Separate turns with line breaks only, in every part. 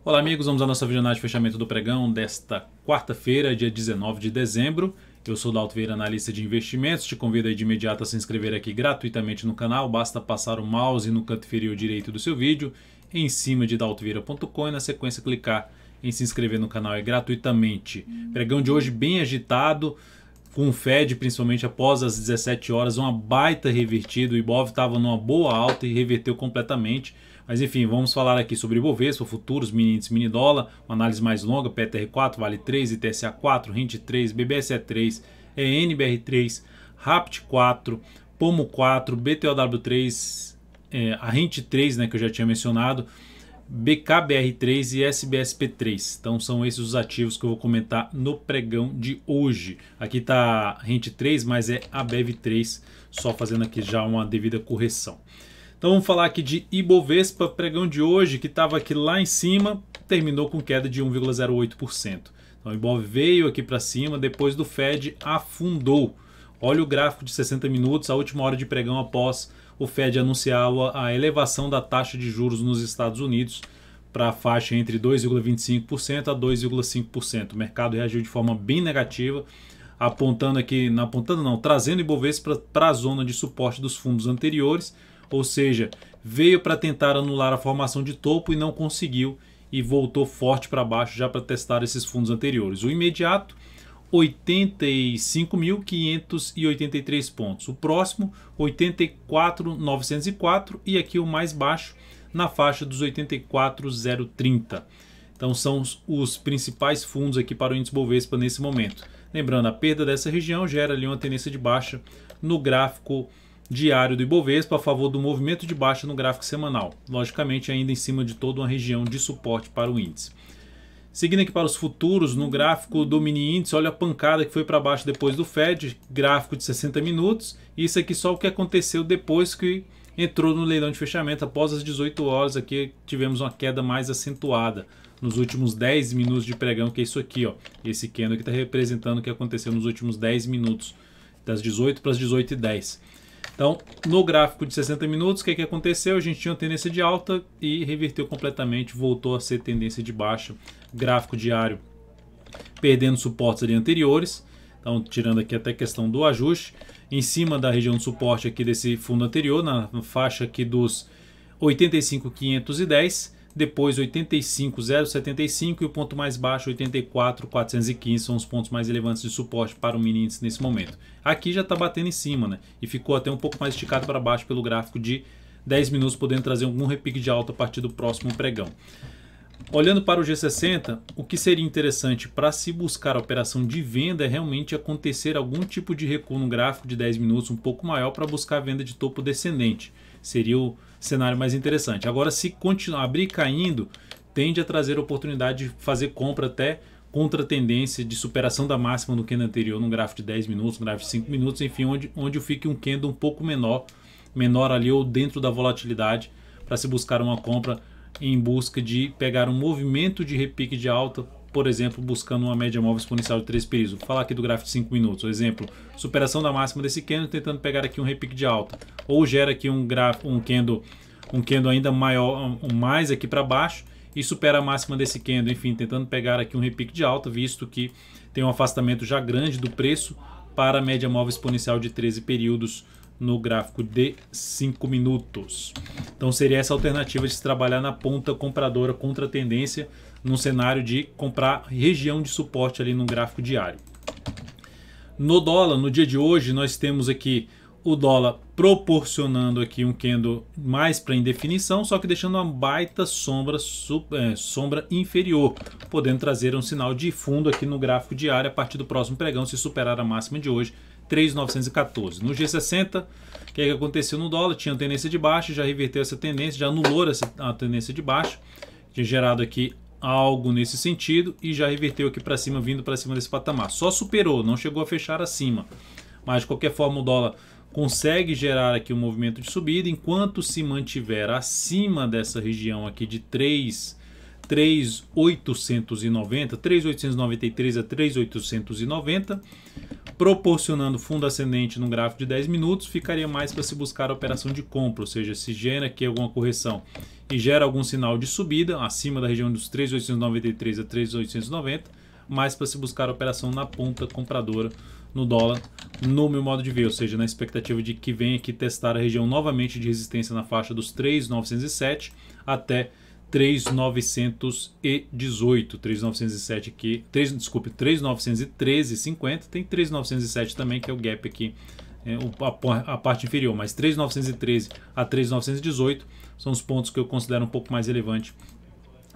Olá amigos, vamos à nossa videoanálise de fechamento do pregão desta quarta-feira, dia 19 de dezembro. Eu sou o Dalto Vieira, analista de investimentos. Te convido aí de imediato a se inscrever aqui gratuitamente no canal. Basta passar o mouse no canto inferior direito do seu vídeo, em cima de daltovieira.com e na sequência clicar em se inscrever no canal gratuitamente. Pregão de hoje bem agitado, com o Fed principalmente após as 17 horas, uma baita revertida. O Ibov estava numa boa alta e reverteu completamente. Mas enfim, vamos falar aqui sobre Ibovespa, futuros, mini índice, mini dólar, uma análise mais longa, PTR4, Vale 3, ITSA 4, RINT 3, BBSE 3, NBR 3, RAPT 4, POMO 4, BTOW 3, a RINT 3, né, que eu já tinha mencionado, BKBR 3 e SBSP 3. Então são esses os ativos que eu vou comentar no pregão de hoje. Aqui está a RINT 3, mas é a BEV 3, só fazendo aqui já uma devida correção. Então vamos falar aqui de Ibovespa, pregão de hoje, que estava aqui lá em cima, terminou com queda de 1,08%. Então o Ibov veio aqui para cima, depois do Fed afundou. Olha o gráfico de 60 minutos, a última hora de pregão após o Fed anunciar a elevação da taxa de juros nos Estados Unidos para a faixa entre 2,25% a 2,5%. O mercado reagiu de forma bem negativa, trazendo o Ibovespa para a zona de suporte dos fundos anteriores. Ou seja, veio para tentar anular a formação de topo e não conseguiu e voltou forte para baixo já para testar esses fundos anteriores. O imediato, 85.583 pontos. O próximo, 84.904 e aqui o mais baixo na faixa dos 84.030. Então são os principais fundos aqui para o índice Bovespa nesse momento. Lembrando, a perda dessa região gera ali uma tendência de baixa no gráfico diário do Ibovespa a favor do movimento de baixa no gráfico semanal, logicamente ainda em cima de toda uma região de suporte para o índice. Seguindo aqui para os futuros, no gráfico do mini índice, olha a pancada que foi para baixo depois do Fed, gráfico de 60 minutos, isso aqui só o que aconteceu depois que entrou no leilão de fechamento, após as 18 horas aqui tivemos uma queda mais acentuada, nos últimos 10 minutos de pregão, que é isso aqui, ó, esse candle que está representando o que aconteceu nos últimos 10 minutos, das 18 para as 18h10. Então, no gráfico de 60 minutos, o que aconteceu? A gente tinha uma tendência de alta e reverteu completamente, voltou a ser tendência de baixa. Gráfico diário perdendo suportes ali anteriores, então tirando aqui até a questão do ajuste, em cima da região de suporte aqui desse fundo anterior, na faixa aqui dos 85.510, depois 85.075 e o ponto mais baixo 84.415 são os pontos mais relevantes de suporte para o mini índice nesse momento. Aqui já está batendo em cima, né? E ficou até um pouco mais esticado para baixo pelo gráfico de 10 minutos, podendo trazer algum repique de alta a partir do próximo pregão. Olhando para o G60, o que seria interessante para se buscar a operação de venda é realmente acontecer algum tipo de recuo no gráfico de 10 minutos um pouco maior para buscar a venda de topo descendente. Seria o cenário mais interessante. Agora, se continuar abrir caindo, tende a trazer a oportunidade de fazer compra até contra a tendência de superação da máxima no candle anterior, num gráfico de 10 minutos, num gráfico de 5 minutos, enfim, onde fique um candle um pouco menor ali ou dentro da volatilidade, para se buscar uma compra em busca de pegar um movimento de repique de alta, por exemplo, buscando uma média móvel exponencial de 3 períodos. Vou falar aqui do gráfico de 5 minutos. Por exemplo, superação da máxima desse candle, tentando pegar aqui um repique de alta. Ou gera aqui um candle ainda maior, mais aqui para baixo, e supera a máxima desse candle. Enfim, tentando pegar aqui um repique de alta, visto que tem um afastamento já grande do preço para a média móvel exponencial de 13 períodos no gráfico de 5 minutos. Então seria essa a alternativa de se trabalhar na ponta compradora contra a tendência, num cenário de comprar região de suporte ali no gráfico diário. No dólar, no dia de hoje, nós temos aqui o dólar proporcionando aqui um candle mais para indefinição, só que deixando uma baita sombra inferior, podendo trazer um sinal de fundo aqui no gráfico diário a partir do próximo pregão, se superar a máxima de hoje, 3.914. No G60, o que aconteceu no dólar? Tinha tendência de baixa, já reverteu essa tendência, já anulou a tendência de baixa, tinha gerado aqui algo nesse sentido e já reverteu aqui para cima, vindo para cima desse patamar. Só superou, não chegou a fechar acima, mas de qualquer forma o dólar consegue gerar aqui um movimento de subida, enquanto se mantiver acima dessa região aqui de 3.890, 3.893 a 3.890, proporcionando fundo ascendente no gráfico de 10 minutos, ficaria mais para se buscar a operação de compra, ou seja, se gera aqui alguma correção e gera algum sinal de subida acima da região dos 3.893 a 3.890, mais para se buscar a operação na ponta compradora no dólar, no meu modo de ver, ou seja, na expectativa de que venha aqui testar a região novamente de resistência na faixa dos 3.907 até 3.918, 3.907 aqui, 3.913,50, tem 3.907 também, que é o gap aqui, a parte inferior, mas 3.913 a 3.918 são os pontos que eu considero um pouco mais relevante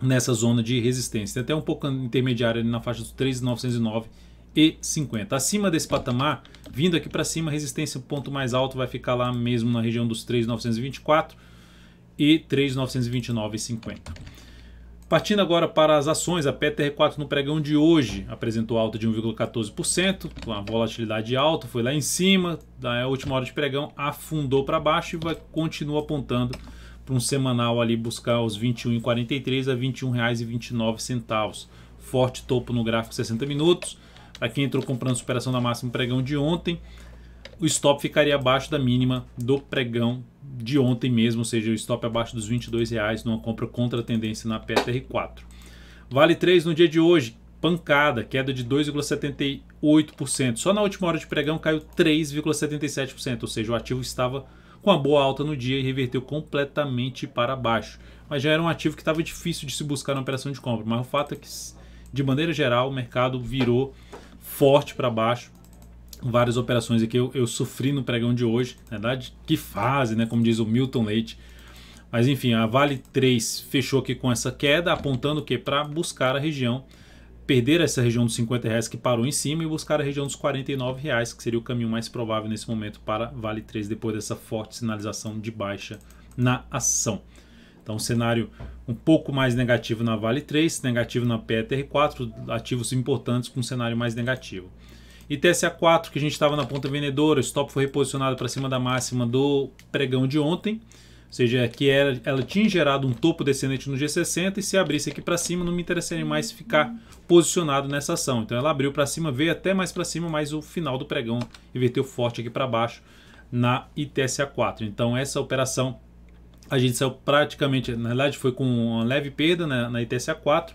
nessa zona de resistência. Tem até um pouco intermediário ali na faixa dos 3.909,50. Acima desse patamar, vindo aqui para cima, a resistência, o ponto mais alto vai ficar lá mesmo na região dos 3.924 e 3.929,50. Partindo agora para as ações, a PTR4 no pregão de hoje apresentou alta de 1,14%, com a volatilidade alta, foi lá em cima, da última hora de pregão afundou para baixo e continua apontando para um semanal ali buscar os R$ 21,43 a R$ 21,29. Forte topo no gráfico 60 minutos. Para quem entrou comprando superação da máxima no pregão de ontem, o stop ficaria abaixo da mínima do pregão de ontem mesmo, ou seja, o stop abaixo dos R$ 22,00 numa compra contra a tendência na PTR4. Vale 3 no dia de hoje, pancada, queda de 2,78%. Só na última hora de pregão caiu 3,77%, ou seja, o ativo estava com uma boa alta no dia e reverteu completamente para baixo. Mas já era um ativo que estava difícil de se buscar na operação de compra, mas o fato é que, de maneira geral, o mercado virou forte para baixo. Várias operações aqui eu sofri no pregão de hoje, na verdade, que fase, né, como diz o Milton Leite. Mas enfim, a Vale 3 fechou aqui com essa queda, apontando o que? Para buscar a região, perder essa região dos R$50 que parou em cima e buscar a região dos R$49, que seria o caminho mais provável nesse momento para Vale 3, depois dessa forte sinalização de baixa na ação. Então, cenário um pouco mais negativo na Vale 3, negativo na PTR4, ativos importantes com um cenário mais negativo. E TSA4, que a gente estava na ponta vendedora, o stop foi reposicionado para cima da máxima do pregão de ontem, ou seja, que ela tinha gerado um topo descendente no G60 e se abrisse aqui para cima não me interessaria mais ficar posicionado nessa ação. Então ela abriu para cima, veio até mais para cima, mas o final do pregão inverteu forte aqui para baixo na ITSA4. Então essa operação a gente saiu praticamente, na verdade foi com uma leve perda na ITSA4,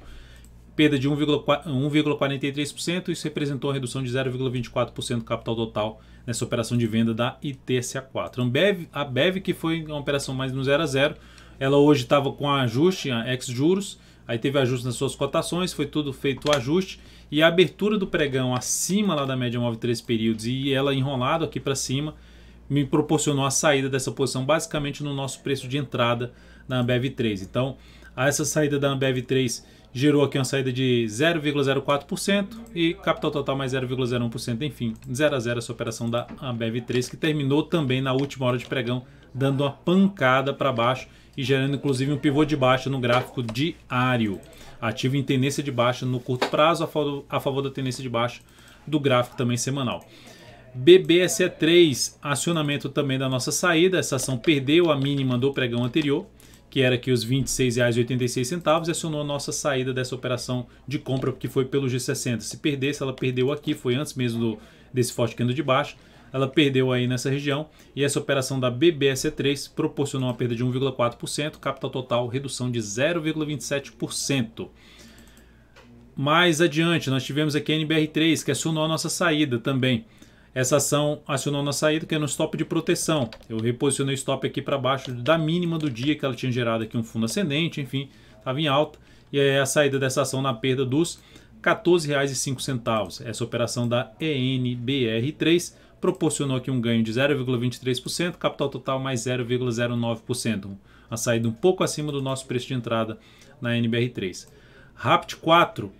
perda de 1,43%, isso representou a redução de 0,24% do capital total nessa operação de venda da ITSA4. A BEV, que foi uma operação mais no 0 a 0, ela hoje estava com ajuste, ex-juros, aí teve ajuste nas suas cotações, foi tudo feito o ajuste, e a abertura do pregão acima lá da média móvel 3 períodos e ela enrolado aqui para cima, me proporcionou a saída dessa posição basicamente no nosso preço de entrada na Ambev 3. Então, essa saída da Ambev 3 gerou aqui uma saída de 0,04% e capital total mais 0,01%, enfim, 0 a 0 essa operação da Ambev 3, que terminou também na última hora de pregão, dando uma pancada para baixo e gerando inclusive um pivô de baixa no gráfico diário. Ativo em tendência de baixa no curto prazo, a favor da tendência de baixa do gráfico também semanal. BBSE3, acionamento também da nossa saída, essa ação perdeu a mínima do pregão anterior, que era aqui os R$ 26,86, e acionou a nossa saída dessa operação de compra, que foi pelo G60. Se perdesse, ela perdeu aqui, foi antes mesmo desse forte candle de baixa, ela perdeu aí nessa região, e essa operação da BBSE3 proporcionou uma perda de 1,4%, capital total redução de 0,27%. Mais adiante, nós tivemos aqui a NBR3, que acionou a nossa saída também. Essa ação acionou na saída, que é no stop de proteção. Eu reposicionei o stop aqui para baixo da mínima do dia, que ela tinha gerado aqui um fundo ascendente, enfim, estava em alta. E aí a saída dessa ação na perda dos R$ 14,05. Essa operação da ENBR3 proporcionou aqui um ganho de 0,23%, capital total mais 0,09%. A saída um pouco acima do nosso preço de entrada na NBR3. RAPT4,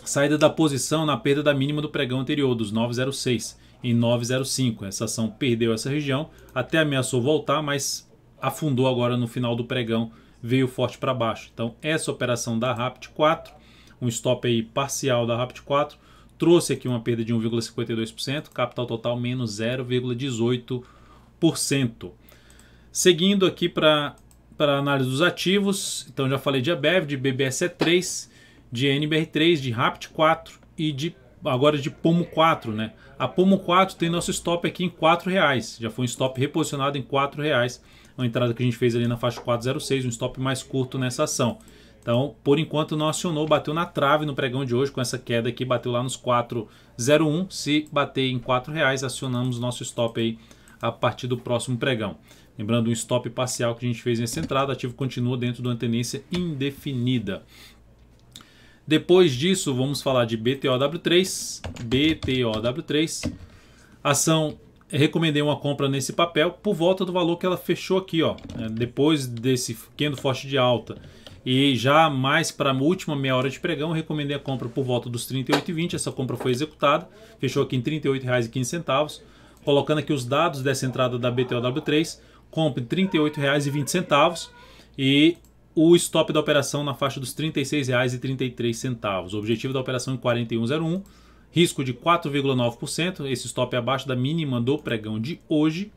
saída da posição na perda da mínima do pregão anterior, dos 9,06 em 9,05. Essa ação perdeu essa região, até ameaçou voltar, mas afundou agora no final do pregão, veio forte para baixo. Então essa operação da RAPT4, um stop aí parcial da RAPT4, trouxe aqui uma perda de 1,52%, capital total menos 0,18%. Seguindo aqui para a análise dos ativos, então já falei de Ambev, de BBSE3, de NBR3, de RAPT4 e de agora de Pomo 4, né? A Pomo 4 tem nosso stop aqui em R$4. Já foi um stop reposicionado em R$4. Uma entrada que a gente fez ali na faixa 406, um stop mais curto nessa ação. Então, por enquanto não acionou, bateu na trave no pregão de hoje com essa queda aqui, bateu lá nos 4,01. Se bater em R$4, acionamos nosso stop aí a partir do próximo pregão. Lembrando, um stop parcial que a gente fez nessa entrada, o ativo continua dentro de uma tendência indefinida. Depois disso, vamos falar de BTOW3. BTOW3, ação, recomendei uma compra nesse papel por volta do valor que ela fechou aqui, ó. Depois desse candle forte de alta e já mais para a última meia hora de pregão, recomendei a compra por volta dos R$ 38,20. Essa compra foi executada, fechou aqui em R$ 38,15. Colocando aqui os dados dessa entrada da BTOW3, compre R$ 38,20 e o stop da operação na faixa dos R$ 36,33. O objetivo da operação em 41,01, risco de 4,9%, esse stop é abaixo da mínima do pregão de hoje.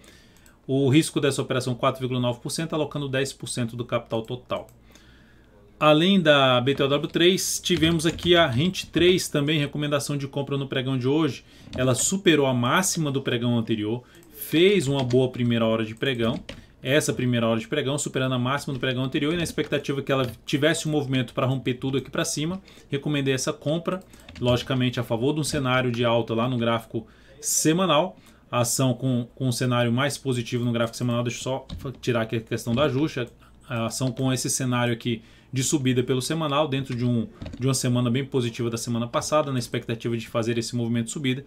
O risco dessa operação 4,9%, alocando 10% do capital total. Além da BTOW3, tivemos aqui a Rent 3, também recomendação de compra no pregão de hoje. Ela superou a máxima do pregão anterior, fez uma boa primeira hora de pregão. Essa primeira hora de pregão superando a máxima do pregão anterior e na expectativa que ela tivesse um movimento para romper tudo aqui para cima, recomendei essa compra, logicamente a favor de um cenário de alta lá no gráfico semanal. A ação com um cenário mais positivo no gráfico semanal, deixa eu só tirar aqui a questão do ajuste. A ação com esse cenário aqui de subida pelo semanal, dentro de uma semana bem positiva da semana passada, na expectativa de fazer esse movimento de subida.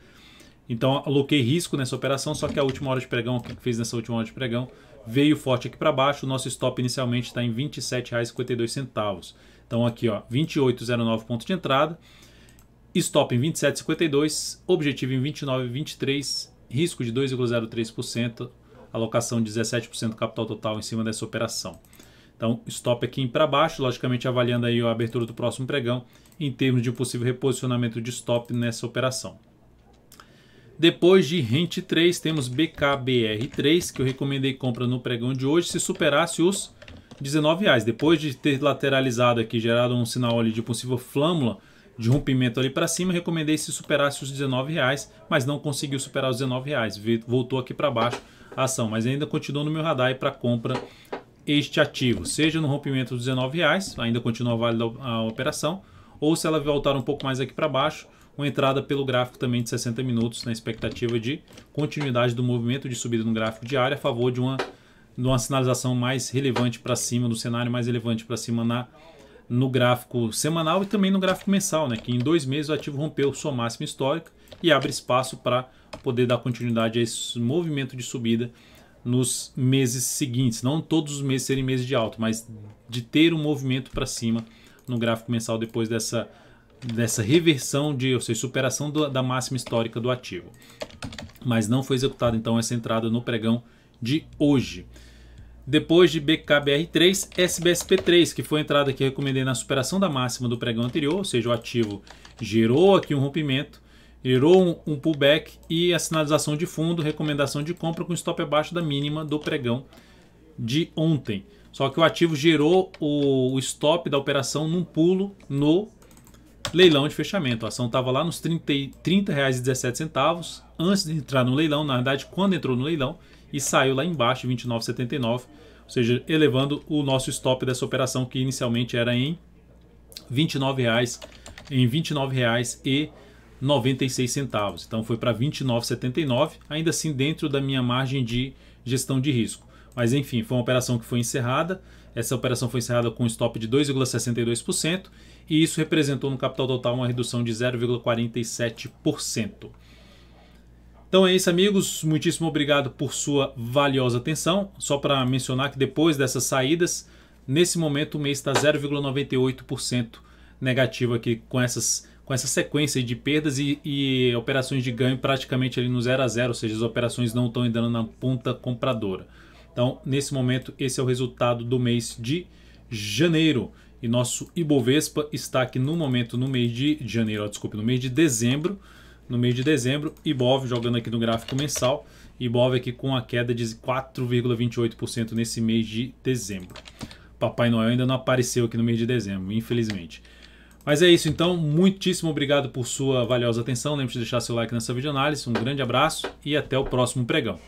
Então aloquei risco nessa operação, só que a última hora de pregão, o que fez nessa última hora de pregão, veio forte aqui para baixo. O nosso stop inicialmente está em R$ 27,52. Então aqui, ó, 28,09 ponto de entrada, stop em 27,52, objetivo em 29,23, risco de 2,03%, alocação de 17% capital total em cima dessa operação. Então, stop aqui para baixo, logicamente avaliando aí a abertura do próximo pregão em termos de um possível reposicionamento de stop nessa operação. Depois de Rent 3, temos BKBR3, que eu recomendei compra no pregão de hoje se superasse os R$19. Depois de ter lateralizado aqui, gerado um sinal ali de possível flâmula de rompimento ali para cima, recomendei se superasse os R$19, mas não conseguiu superar os R$19. Voltou aqui para baixo a ação, mas ainda continua no meu radar para compra este ativo, seja no rompimento dos R$19, ainda continua válida a operação, ou se ela voltar um pouco mais aqui para baixo, uma entrada pelo gráfico também de 60 minutos, na expectativa de continuidade do movimento de subida no gráfico diário, a favor de uma sinalização mais relevante para cima, do cenário mais relevante para cima no gráfico semanal e também no gráfico mensal, né, que em 2 meses o ativo rompeu sua máxima histórica e abre espaço para poder dar continuidade a esse movimento de subida nos meses seguintes. Não todos os meses serem meses de alta, mas de ter um movimento para cima no gráfico mensal depois dessa reversão, ou seja, superação da máxima histórica do ativo. Mas não foi executada então essa entrada no pregão de hoje. Depois de BKBR3, SBSP3, que foi a entrada que eu recomendei na superação da máxima do pregão anterior, ou seja, o ativo gerou aqui um rompimento, gerou um pullback e a sinalização de fundo, recomendação de compra com stop abaixo da mínima do pregão de ontem. Só que o ativo gerou o stop da operação num pulo no leilão de fechamento. A ação estava lá nos R$ 30,17 antes de entrar no leilão, na verdade quando entrou no leilão, e saiu lá embaixo, R$ 29,79, ou seja, elevando o nosso stop dessa operação que inicialmente era em R$ 29,96. Então foi para R$ 29,79, ainda assim dentro da minha margem de gestão de risco. Mas enfim, foi uma operação que foi encerrada. Essa operação foi encerrada com um stop de 2,62% e isso representou no capital total uma redução de 0,47%. Então é isso, amigos. Muitíssimo obrigado por sua valiosa atenção. Só para mencionar que depois dessas saídas, nesse momento o mês está 0,98% negativo aqui com essa sequência de perdas e operações de ganho praticamente ali no 0 a 0, ou seja, as operações não estão entrando na ponta compradora. Então, nesse momento, esse é o resultado do mês de janeiro. E nosso Ibovespa está aqui no momento, no mês de janeiro, no mês de dezembro. No mês de dezembro, Ibov jogando aqui no gráfico mensal. Ibov aqui com a queda de 4,28% nesse mês de dezembro. Papai Noel ainda não apareceu aqui no mês de dezembro, infelizmente. Mas é isso então, muitíssimo obrigado por sua valiosa atenção. Lembre-se de deixar seu like nessa videoanálise, um grande abraço e até o próximo pregão.